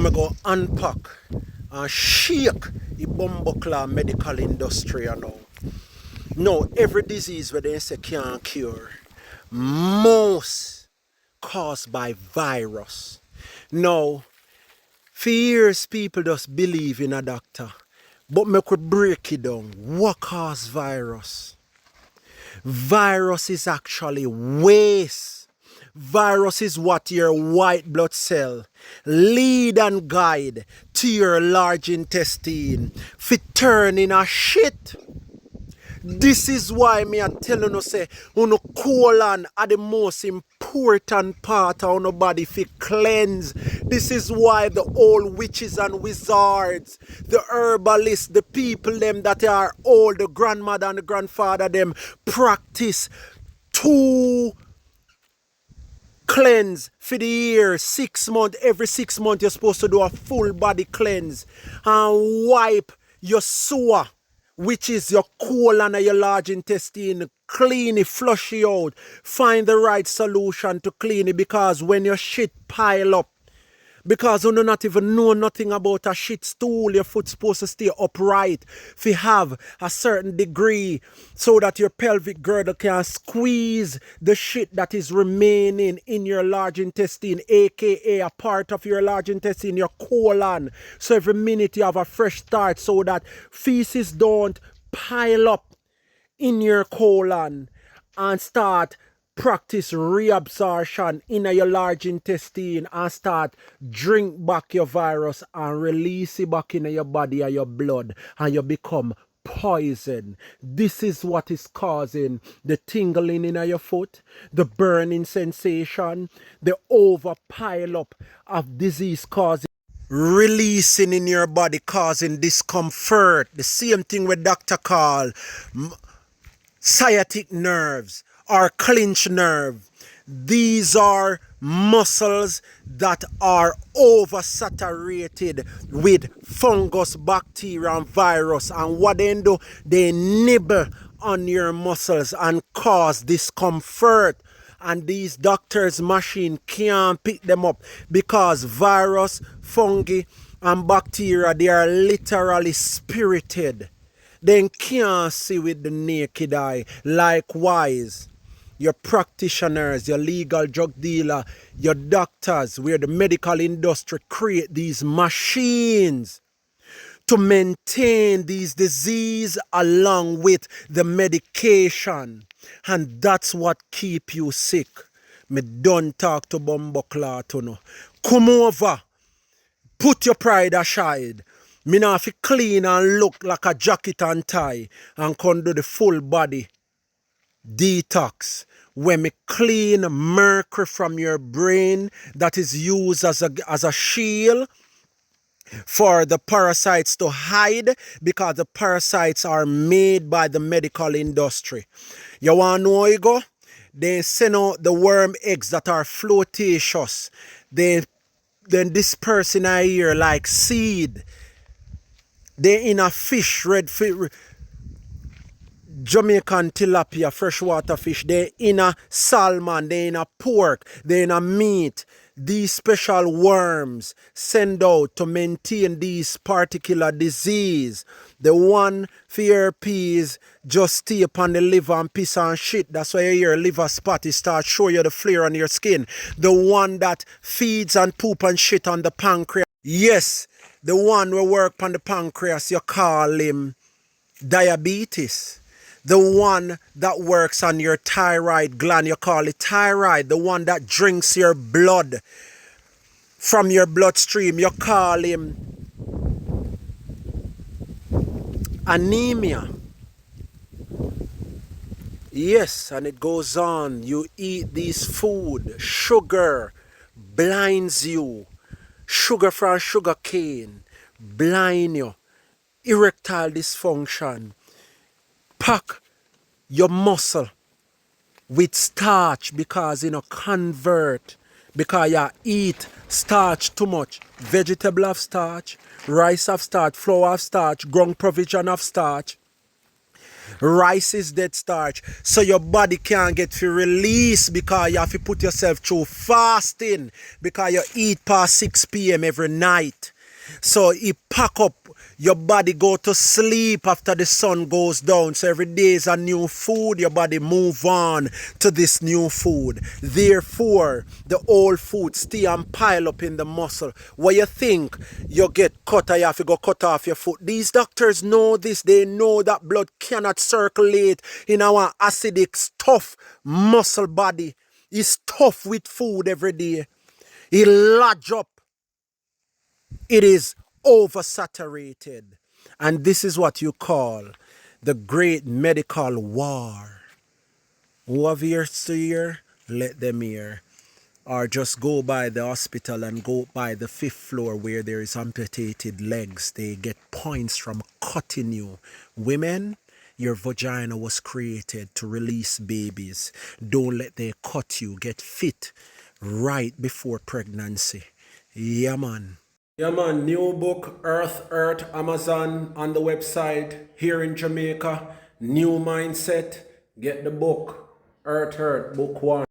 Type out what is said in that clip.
me go unpack and shake the bumbuckler medical industry now. No, every disease where they say can't cure, most caused by virus. Now, for years people just believe in a doctor, but me could break it down. What causes virus? Virus is actually waste. Virus is what your white blood cell lead and guide to your large intestine for turning a shit. This is why me a telling you say uno colon are the most important part of our body for cleanse. This is why the old witches and wizards, the herbalists, the people them that are old, the grandmother and the grandfather them practice to cleanse for the year, 6 months. Every 6 months you're supposed to do a full body cleanse and wipe your sewer, which is your colon and your large intestine, clean it, flush it out. Find the right solution to clean it, because when your shit pile up, because you do not even know nothing about a shit stool, your foot's supposed to stay upright if you have a certain degree so that your pelvic girdle can squeeze the shit that is remaining in your large intestine, aka a part of your large intestine, your colon. So every minute you have a fresh start so that feces don't pile up in your colon and start practice reabsorption in your large intestine and start drink back your virus and release it back in your body and your blood, and you become poison. This is what is causing the tingling in your foot, the burning sensation, the over pile up of disease causing releasing in your body, causing discomfort. The same thing with doctor call sciatic nerves or clinch nerve. These are muscles that are oversaturated with fungus, bacteria and virus, and what they do, they nibble on your muscles and cause discomfort. And these doctors' machine can't pick them up because virus, fungi and bacteria, they are literally spirited. They can't see with the naked eye. Likewise, your practitioners, your legal drug dealer, your doctors, where the medical industry create these machines to maintain these diseases along with the medication. And that's what keep you sick. Me don't talk to bumbuckler to no. Come over. Put your pride aside. Me now fi clean and look like a jacket and tie and come do the full body detox, when me clean mercury from your brain that is used as a shield for the parasites to hide, because the parasites are made by the medical industry. You want to know how you go? They send out the worm eggs that are flotaceous. Then disperse in a ear like seed. They in a fish, red fish, Jamaican tilapia, freshwater fish. They in a salmon, they in a pork, they in a meat. These special worms send out to maintain these particular disease. The one for your peas just stay upon the liver and piss and shit. That's why your liver spot is start show you the flare on your skin. The one that feeds and poop and shit on the pancreas. Yes, the one who work on the pancreas, you call him diabetes. The one that works on your thyroid gland, you call it thyroid. The one that drinks your blood from your bloodstream, you call him anemia. Yes, and it goes on. You eat this food. Sugar blinds you. Sugar from sugar cane blind you. Erectile dysfunction. Pack your muscle with starch because convert, because you eat starch too much. Vegetable of starch, rice of starch, flour of starch, ground provision of starch. Rice is dead starch. So your body can't get to release because you have to put yourself through fasting because you eat past 6 p.m. every night. So it pack up, your body go to sleep after the sun goes down. So every day is a new food, your body move on to this new food. Therefore, the old food stay and pile up in the muscle. What you think you get cut or you have to go cut off your foot. These doctors know this. They know that blood cannot circulate in our acidic, tough muscle body. It's tough with food every day. It lodge up. It is oversaturated. And this is what you call the great medical war. Who have ears to hear? Let them hear. Or just go by the hospital and go by the 5th floor where there is amputated legs. They get points from cutting you. Women, your vagina was created to release babies. Don't let them cut you. Get fit right before pregnancy. Yeah, man. Yeah, man, new book, Earth, Amazon, on the website here in Jamaica. New mindset. Get the book, Earth, book 1.